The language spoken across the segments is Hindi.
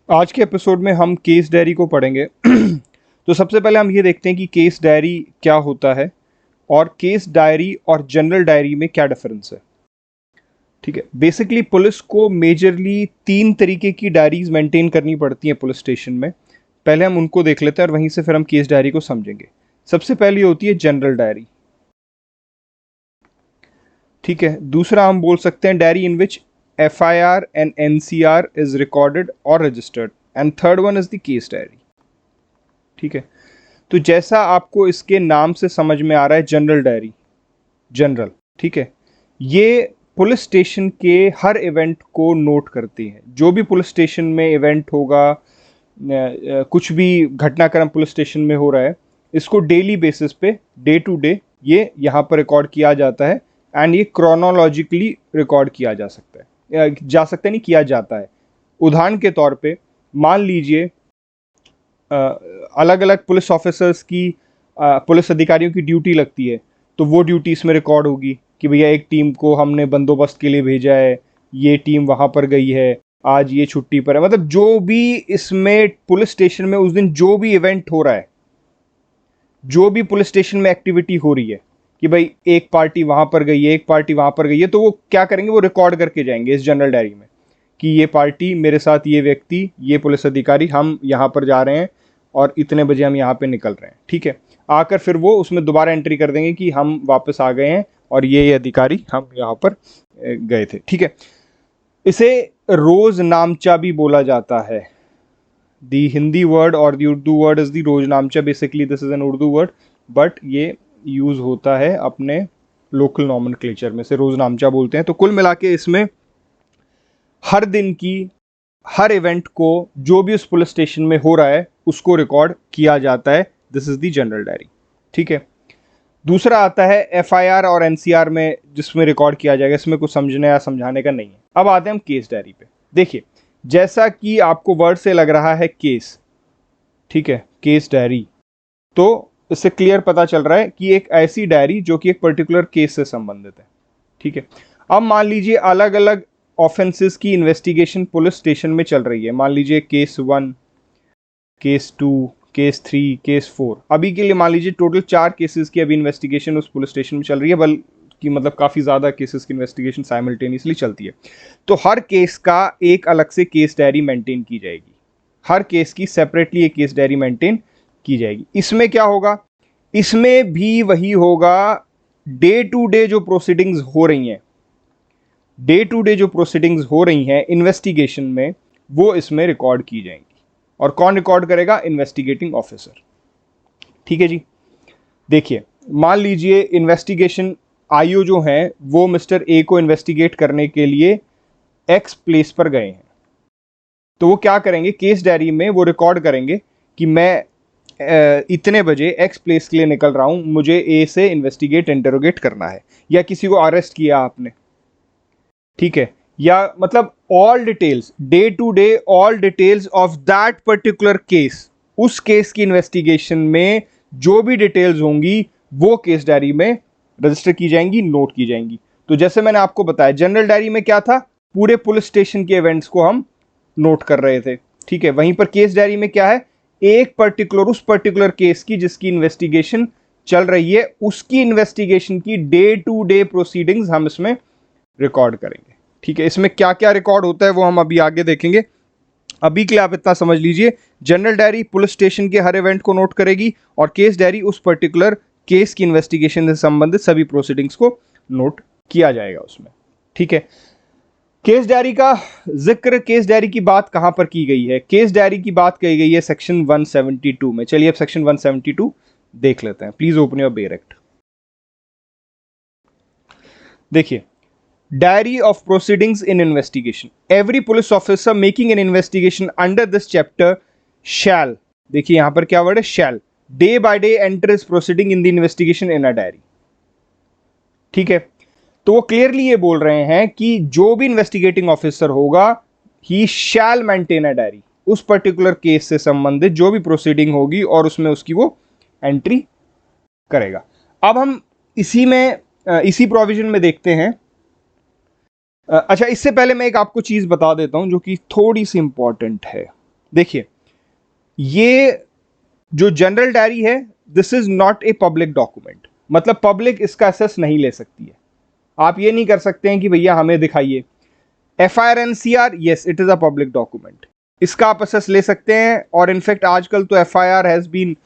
आज के एपिसोड में हम केस डायरी को पढ़ेंगे। तो सबसे पहले हम ये देखते हैं कि केस डायरी क्या होता है और केस डायरी और जनरल डायरी में क्या डिफरेंस है। ठीक है, बेसिकली पुलिस को मेजरली 3 तरीके की डायरीज मेंटेन करनी पड़ती हैं पुलिस स्टेशन में। पहले हम उनको देख लेते हैं और वहीं से फिर हम केस डायरी को समझेंगे। सबसे पहली होती है जनरल डायरी। ठीक है, दूसरा हम बोल सकते हैं diary in which FIR and NCR is recorded or registered, and third one is the case diary। ठीक है, तो जैसा आपको इसके नाम से समझ में आ रहा है, जनरल डायरी, जनरल, ठीक है, ये पुलिस स्टेशन के हर इवेंट को नोट करती है। जो भी पुलिस स्टेशन में इवेंट होगा, कुछ भी घटनाक्रम पुलिस स्टेशन में हो रहा है, इसको डेली बेसिस पे, डे टू डे, ये यहाँ पर रिकॉर्ड किया जाता है। एंड ये क्रोनोलॉजिकली रिकॉर्ड किया जा सकता है, नहीं किया जाता है। उदाहरण के तौर पे मान लीजिए अलग अलग पुलिस ऑफिसर्स की, पुलिस अधिकारियों की ड्यूटी लगती है, तो वो ड्यूटी इसमें रिकॉर्ड होगी कि भैया एक टीम को हमने बंदोबस्त के लिए भेजा है, ये टीम वहाँ पर गई है, आज ये छुट्टी पर है। मतलब जो भी इसमें पुलिस स्टेशन में उस दिन जो भी इवेंट हो रहा है, जो भी पुलिस स्टेशन में एक्टिविटी हो रही है कि भाई एक पार्टी वहाँ पर गई है, एक पार्टी वहाँ पर गई है, तो वो क्या करेंगे, वो रिकॉर्ड करके जाएंगे इस जनरल डायरी में कि ये पार्टी, मेरे साथ ये व्यक्ति, ये पुलिस अधिकारी, हम यहाँ पर जा रहे हैं और इतने बजे हम यहाँ पे निकल रहे हैं। ठीक है, आकर फिर वो उसमें दोबारा एंट्री कर देंगे कि हम वापस आ गए हैं और ये अधिकारी, हम यहाँ पर गए थे। ठीक है, इसे रोज नामचा भी बोला जाता है। दी हिंदी वर्ड और the Urdu word is the roznamcha. Basically this is an Urdu word, but ये यूज होता है अपने लोकल नॉमेनक्लेचर में, से रोज नामचा बोलते हैं। तो कुल मिला के इसमें हर दिन की, हर इवेंट को जो भी उस पुलिस स्टेशन में हो रहा है उसको रिकॉर्ड किया जाता है। This is the general diary. ठीक है, दूसरा आता है FIR और NCR में, जिसमें रिकॉर्ड किया जाएगा। इसमें कुछ समझने या समझाने का नहीं है। अब आते हैं हम केस डायरी पे। देखिए, जैसा कि आपको वर्ड से लग रहा है केस, ठीक है, केस डायरी, तो इससे क्लियर पता चल रहा है कि एक ऐसी डायरी जो कि एक पर्टिकुलर केस से संबंधित है। ठीक है, अब मान लीजिए अलग अलग ऑफेंसेस की इन्वेस्टिगेशन पुलिस स्टेशन में चल रही है। मान लीजिए केस 1, केस 2, केस 3, केस 4। अभी के लिए मान लीजिए टोटल 4 केसेस की अभी इन्वेस्टिगेशन उस पुलिस स्टेशन में चल रही है, बल्कि मतलब काफ़ी ज़्यादा केसेस की इन्वेस्टिगेशन साइमल्टेनियसली चलती है। तो हर केस का एक अलग से केस डायरी मेंटेन की जाएगी। हर केस की सेपरेटली एक केस डायरी मेंटेन की जाएगी। इसमें क्या होगा, इसमें भी वही होगा, डे टू डे जो प्रोसीडिंग्स हो रही हैं, डे टू डे जो प्रोसीडिंग्स हो रही हैं इन्वेस्टिगेशन में, वो इसमें रिकॉर्ड की जाएंगी। और कौन रिकॉर्ड करेगा, इन्वेस्टिगेटिंग ऑफिसर। ठीक है जी, देखिए मान लीजिए इन्वेस्टिगेशन IO जो हैं वो मिस्टर A को इन्वेस्टिगेट करने के लिए X प्लेस पर गए हैं। तो वो क्या करेंगे, केस डायरी में वो रिकॉर्ड करेंगे कि मैं इतने बजे X प्लेस के लिए निकल रहा हूं, मुझे A से इन्वेस्टिगेट, इंटरोगेट करना है, या किसी को अरेस्ट किया आपने, ठीक है, या मतलब all details, day to day all details of that particular case. उस केस की इन्वेस्टिगेशन में जो भी डिटेल्स होंगी वो केस डायरी में रजिस्टर की जाएंगी, नोट की जाएंगी। तो जैसे मैंने आपको बताया, जनरल डायरी में क्या था, पूरे पुलिस स्टेशन के इवेंट्स को हम नोट कर रहे थे। ठीक है, वहीं पर केस डायरी में क्या है, एक पर्टिकुलर, उस पर्टिकुलर केस की जिसकी इन्वेस्टिगेशन चल रही है, उसकी इन्वेस्टिगेशन की डे टू डे प्रोसीडिंग्स हम इसमें रिकॉर्ड करेंगे। ठीक है, इसमें क्या क्या रिकॉर्ड होता है वो हम अभी आगे देखेंगे। अभी के लिए आप इतना समझ लीजिए, जनरल डायरी पुलिस स्टेशन के हर इवेंट को नोट करेगी और केस डायरी उस पर्टिकुलर केस की इन्वेस्टिगेशन से संबंधित सभी प्रोसीडिंग्स को नोट किया जाएगा उसमें। ठीक है, केस डायरी का जिक्र, केस डायरी की बात कहां पर की गई है, केस डायरी की बात कही गई है सेक्शन 172 में। चलिए अब सेक्शन 172 देख लेते हैं। Please open your bare act. देखिए, Diary of proceedings in investigation. Every police officer making an investigation under this chapter shall, देखिए यहां पर क्या वर्ड है, shall, day by day enter his proceeding in the investigation in a diary. ठीक है, तो वो क्लियरली ये बोल रहे हैं कि जो भी इन्वेस्टिगेटिंग ऑफिसर होगा, ही शैल मेंटेन अ डायरी। उस पर्टिकुलर केस से संबंधित जो भी प्रोसीडिंग होगी और उसमें उसकी वो एंट्री करेगा। अब हम इसी प्रोविजन में देखते हैं। अच्छा, इससे पहले मैं एक आपको चीज बता देता हूं जो कि थोड़ी सी इंपॉर्टेंट है। देखिए, ये जो जनरल डायरी है, this is not a public document, मतलब पब्लिक इसका एसेस नहीं ले सकती है। आप ये नहीं कर सकते हैं कि भैया हमें दिखाइए। FIR NCR, yes it is a public document, इसका आप एसेस ले सकते हैं। और इनफैक्ट आजकल तो FIR has been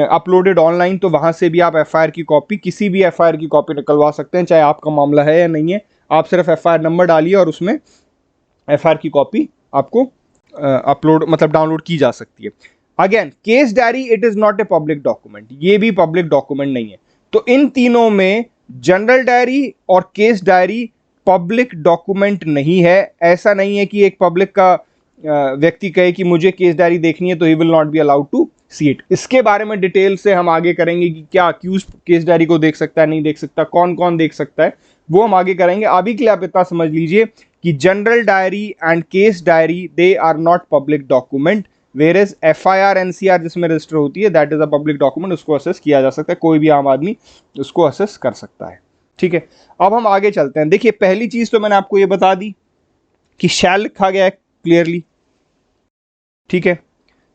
uploaded online, तो वहां से भी आप FIR की कॉपी, किसी भी FIR की कॉपी निकलवा सकते हैं, चाहे आपका मामला है या नहीं है। आप सिर्फ FIR नंबर डालिए और उसमें FIR की कॉपी आपको अपलोड मतलब डाउनलोड की जा सकती है। Again, case diary it is not a public document, ये भी पब्लिक डॉक्यूमेंट नहीं है। तो इन तीनों में जनरल डायरी और केस डायरी पब्लिक डॉक्यूमेंट नहीं है। ऐसा नहीं है कि एक पब्लिक का व्यक्ति कहे कि मुझे केस डायरी देखनी है तो he will not be allowed to see it. इसके बारे में डिटेल से हम आगे करेंगे कि क्या अक्यूज केस डायरी को देख सकता है, नहीं देख सकता, कौन कौन देख सकता है, वो हम आगे करेंगे। अभी के लिए आप इतना समझ लीजिए कि general diary and case diary they are not public document, where is FIR NCR जिसमें रजिस्टर होती है that is a public document, उसको असेस किया जा सकता है, कोई भी आम आदमी उसको असेस कर सकता है। ठीक है, अब हम आगे चलते हैं। देखिए, पहली चीज तो मैंने आपको ये बता दी कि शैल लिखा गया है क्लियरली। ठीक है,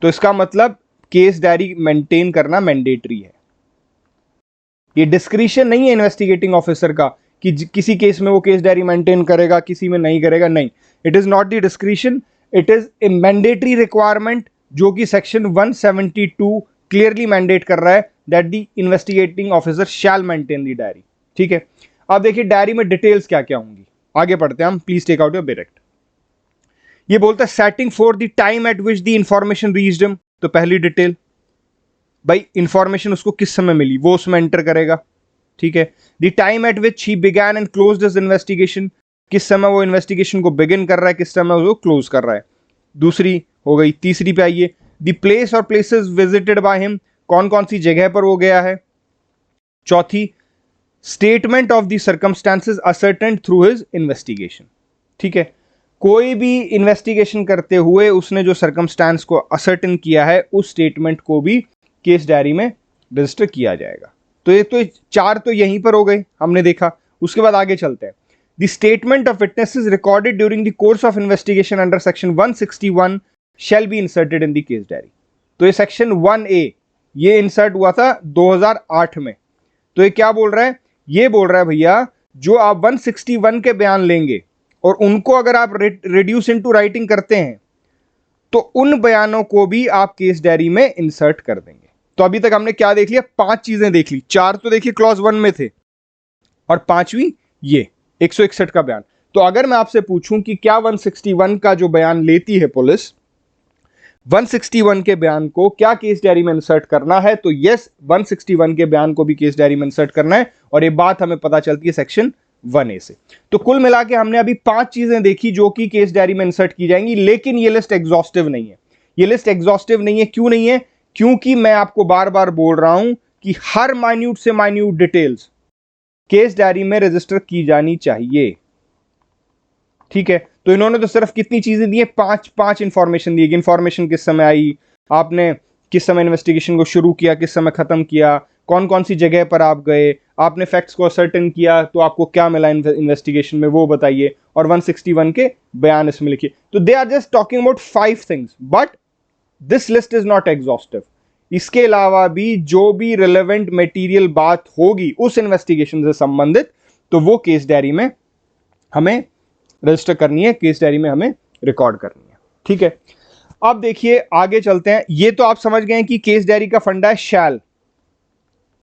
तो इसका मतलब केस डायरी मेंटेन करना मैंडेटरी है। ये डिस्क्रिशन नहीं है इन्वेस्टिगेटिंग ऑफिसर का कि किसी केस में वो केस डायरी मेंटेन करेगा, किसी में नहीं करेगा, नहीं। It is not the discretion, it is a mandatory requirement, जो कि सेक्शन 172 क्लियरली मैंडेट कर रहा है that the investigating officer shall maintain the diary. ठीक है, अब देखिए डायरी में डिटेल्स क्या क्या होंगी। आगे पढ़ते हैं हम, please take out your direct. ये बोलता है setting for the time at which the information reached him, तो पहली डिटेल भाई इंफॉर्मेशन उसको किस समय मिली वो उसमें एंटर करेगा। ठीक है, the time at which he began and closed his investigation, किस समय वो इन्वेस्टिगेशन को बिगिन कर रहा है, किस समय वो क्लोज कर रहा है। दूसरी हो गई। तीसरी पे आइए, द प्लेस और प्लेसेस विजिटेड बाय हिम, कौन कौन सी जगह पर वो गया है। चौथी, statement of the circumstances ascertained through his investigation. ठीक है, कोई भी इन्वेस्टिगेशन करते हुए उसने जो सर्कमस्टांस को असर्टेन किया है उस स्टेटमेंट को भी केस डायरी में रजिस्टर किया जाएगा। तो ये तो चार तो यहीं पर हो गए, हमने देखा। उसके बाद आगे चलते हैं। The statement of witnesses recorded during the course of investigation under section 161 shall be inserted in the case diary. तो ये सेक्शन 1A ये इंसर्ट हुआ था 2008 में। तो ये क्या बोल रहा है, ये बोल रहा है भैया जो आप 161 के बयान लेंगे और उनको अगर आप रिड्यूस इनटू राइटिंग करते हैं तो उन बयानों को भी आप केस डायरी में इंसर्ट कर देंगे। तो अभी तक हमने क्या देख लिया, 5 चीजें देख ली। 4 तो देखिए क्लॉज 1 में थे और 5वीं ये 161 का बयान। तो अगर मैं आपसे पूछूं कि क्या 161 का जो बयान लेती है पुलिस, 161 के बयान को क्या केस डायरी में इंसर्ट करना है, तो यस 161 के बयान को भी केस डायरी में इंसर्ट करना है। और ये बात हमें पता चलती है सेक्शन 1A से। तो कुल मिला के हमने अभी 5 चीजें देखी जो कि केस डायरी में इंसर्ट की जाएंगी, लेकिन ये लिस्ट एग्जॉस्टिव नहीं है। ये लिस्ट एग्जॉस्टिव नहीं है, क्यों नहीं है? क्योंकि मैं आपको बार बार बोल रहा हूं कि हर माइन्यूट से माइन्यूट डिटेल्स केस डायरी में रजिस्टर की जानी चाहिए। ठीक है, तो इन्होंने तो सिर्फ कितनी चीजें दी है, 5 इंफॉर्मेशन दी है। इंफॉर्मेशन किस समय आई, आपने किस समय इन्वेस्टिगेशन को शुरू किया, किस समय खत्म किया, कौन कौन सी जगह पर आप गए, आपने फैक्ट्स को असर्टेन किया तो आपको क्या मिला इन्वेस्टिगेशन में वो बताइए, और 161 के बयान इसमें लिखिए। तो they are just talking about 5 things, but this list is not exhaustive. इसके अलावा भी जो भी रिलेवेंट मटेरियल बात होगी उस इन्वेस्टिगेशन से संबंधित, तो वो केस डायरी में हमें रजिस्टर करनी है, केस डायरी में हमें रिकॉर्ड करनी है। ठीक है, अब देखिए आगे चलते हैं। ये तो आप समझ गए कि केस डायरी का फंडा है शैल,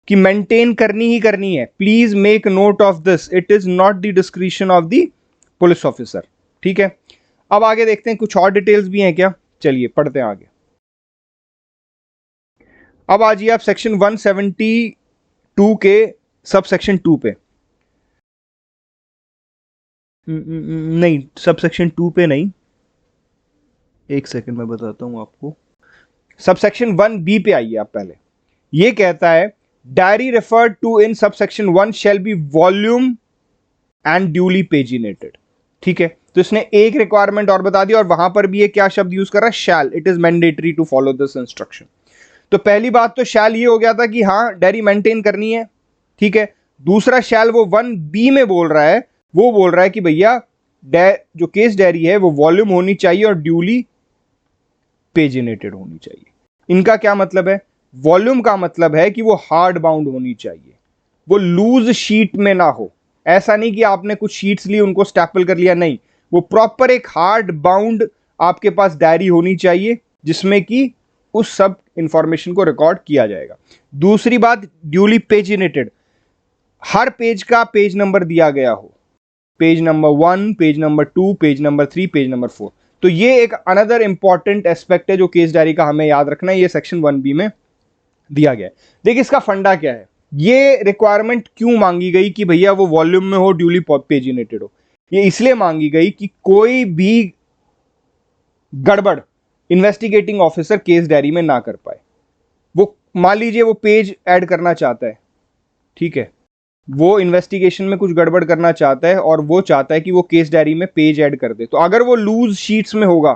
कि मेंटेन करनी ही करनी है। Please make note of this, it is not the discretion of the police officer. ठीक है, अब आगे देखते हैं कुछ और डिटेल्स भी हैं क्या, चलिए पढ़ते हैं आगे। अब आ जाइए आप सेक्शन 172 के सब सेक्शन 2 पे। नहीं, सब सेक्शन 2 पे नहीं, एक सेकंड में बताता हूं आपको। सब सेक्शन 1B पे आइए आप पहले। ये कहता है diary referred to in sub section 1 shall be volume and duly paginated. ठीक है, तो इसने एक रिक्वायरमेंट और बता दी, और वहां पर भी ये क्या शब्द यूज कर रहा है, shall. It is mandatory to follow this instruction. तो पहली बात तो शैल ये हो गया था कि हाँ डायरी मेंटेन करनी है। ठीक है, दूसरा शैल वो 1B में बोल रहा है, वो बोल रहा है कि भैया जो केस डायरी है वो वॉल्यूम होनी चाहिए और ड्यूली पेजिनेटेड होनी चाहिए। इनका क्या मतलब है? वॉल्यूम का मतलब है कि वो हार्ड बाउंड होनी चाहिए, वो लूज शीट में ना हो। ऐसा नहीं कि आपने कुछ शीट्स ली उनको स्टैपल कर लिया, नहीं, वो प्रॉपर एक हार्ड बाउंड आपके पास डायरी होनी चाहिए जिसमें कि उस सब इंफॉर्मेशन को रिकॉर्ड किया जाएगा। दूसरी बात, ड्यूली पेजिनेटेड, हर पेज का पेज नंबर दिया गया हो, page number 1, page number 2, page number 3, page number 4। तो ये एक अनदर इंपॉर्टेंट एस्पेक्ट है जो केस डायरी का हमें याद रखना है, ये सेक्शन 1B में दिया गया है। देखिए इसका फंडा क्या है, ये रिक्वायरमेंट क्यों मांगी गई कि भैया वो वॉल्यूम में हो, ड्यूली पेजिनेटेड हो। ये इसलिए मांगी गई कि कोई भी गड़बड़ इन्वेस्टिगेटिंग ऑफिसर केस डायरी में ना कर पाए। वो मान लीजिए वो पेज ऐड करना चाहता है, ठीक है, वो इन्वेस्टिगेशन में कुछ गड़बड़ करना चाहता है और वो चाहता है कि वो केस डायरी में पेज ऐड कर दे, तो अगर वो लूज शीट्स में होगा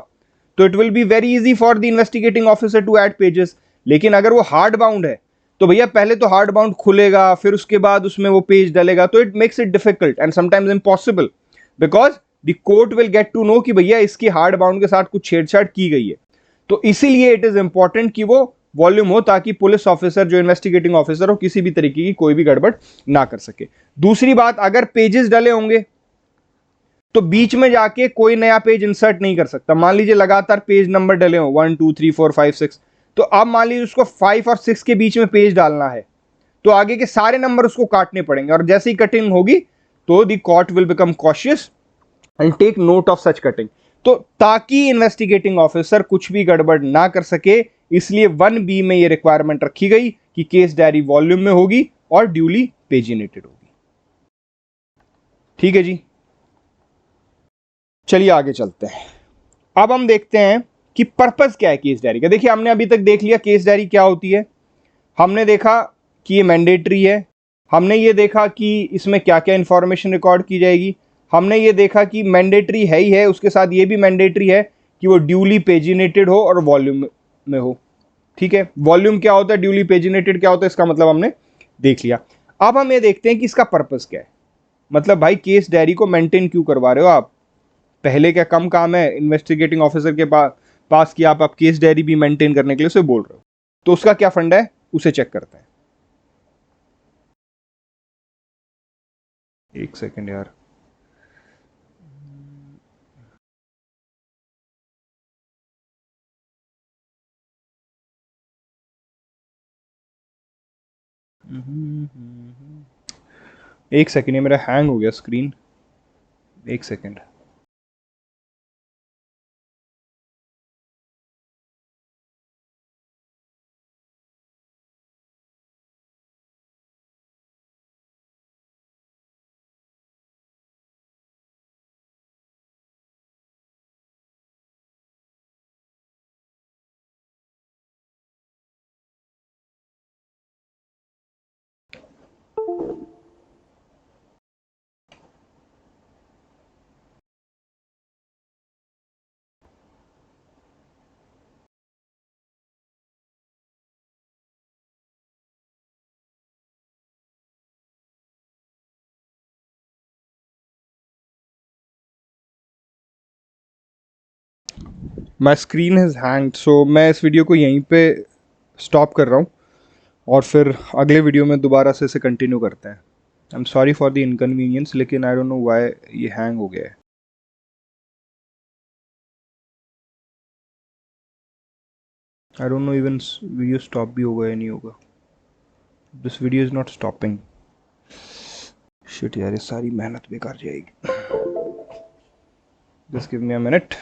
तो it will be very easy for the investigating officer to add pages. लेकिन अगर वो हार्ड बाउंड है तो भैया पहले तो हार्ड बाउंड खुलेगा, फिर उसके बाद उसमें वो पेज डलेगा, तो it makes it difficult and sometimes impossible, because the court will get to know कि भैया इसकी हार्ड बाउंड के साथ कुछ छेड़छाड़ की गई है। तो इसीलिए इट इज इंपॉर्टेंट कि वो वॉल्यूम हो, ताकि पुलिस ऑफिसर जो इन्वेस्टिगेटिंग ऑफिसर हो किसी भी तरीके की कोई भी गड़बड़ ना कर सके। दूसरी बात, अगर पेजेस डले होंगे तो बीच में जाके कोई नया पेज इंसर्ट नहीं कर सकता। मान लीजिए लगातार पेज नंबर डले हो 1 2 3 4 5 6, तो अब मान लीजिए उसको 5 और 6 के बीच में पेज डालना है तो आगे के सारे नंबर उसको काटने पड़ेंगे, और जैसे ही कटिंग होगी तो the court will become cautious and take note of such cutting. तो ताकि इन्वेस्टिगेटिंग ऑफिसर कुछ भी गड़बड़ ना कर सके, इसलिए 1B में यह रिक्वायरमेंट रखी गई कि केस डायरी वॉल्यूम में होगी और ड्यूली पेजिनेटेड होगी। ठीक है जी, चलिए आगे चलते हैं। अब हम देखते हैं कि पर्पस क्या है केस डायरी का। देखिए हमने अभी तक देख लिया केस डायरी क्या होती है, हमने देखा कि ये मैंडेटरी है, हमने ये देखा कि इसमें क्या क्या इंफॉर्मेशन रिकॉर्ड की जाएगी, हमने ये देखा कि मैंडेटरी है ही है, उसके साथ ये भी मैंडेटरी है कि वो ड्यूली पेजिनेटेड हो और वॉल्यूम में हो। ठीक है, वॉल्यूम क्या होता है, ड्यूली पेजिनेटेड क्या होता है, इसका मतलब हमने देख लिया। अब हम ये देखते हैं कि इसका पर्पस क्या है। मतलब भाई केस डायरी को मेंटेन क्यों करवा रहे हो आप? पहले क्या कम काम है इन्वेस्टिगेटिंग ऑफिसर के पास कि आप केस डायरी भी मेंटेन करने के लिए उसे बोल रहे हो? तो उसका क्या फंडा है उसे चेक करते हैं। एक सेकेंड यार, एक सेकेंड, ये मेरा हैंग हो गया स्क्रीन, एक second. My screen has hanged, so मैं इस वीडियो को यहीं पे स्टॉप कर रहा हूँ और फिर अगले वीडियो में दोबारा से इसे कंटिन्यू करते हैं। I am sorry for the inconvenience, लेकिन आई डोंट नो व्हाई ये हैंग हो गया है। I don't know even video stop भी होगा या नहीं होगा। This video is not stopping. Shit यार, ये सारी मेहनत बेकार जाएगी। Just give me a minute.